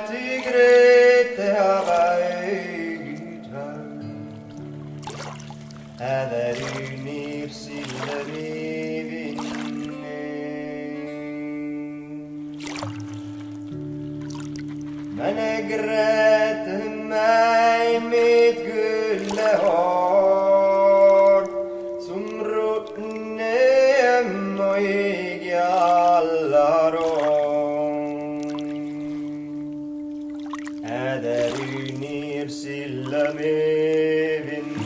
till Grete hava ögutvar. Äver ner sillen i vinden. Men jag grät mig med gullehår som ruttne och jag alla rom. Äder ner silla med vinden.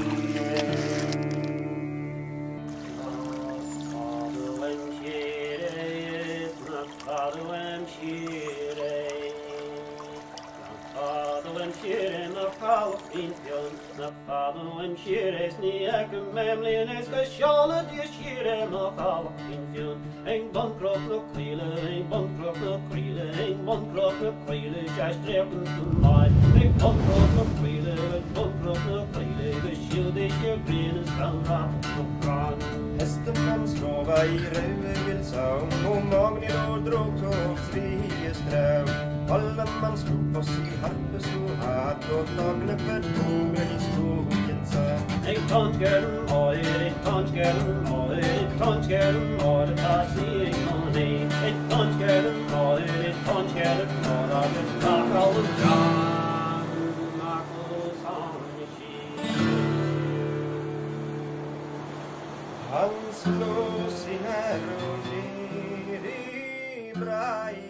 Na fado en shires ni ek memlin es ka shale die shire na fado in fion en bankrop no krile en bankrop no krile en bankrop no krile just treppen to my en bankrop no krile en bankrop no krile the shield is your green is down up to front Hästen kan slova i rögelsaum och magnen och drogtågsrieström. Alla man slog på sig harpe så att och dagen för tågen i skogen sa. En tonskeln och en tonskeln och en tonskeln och det tar sig en money. En tonskeln och en tonskeln och det tar all the time. Marcos on the sheet. Han slår sina ner i braj.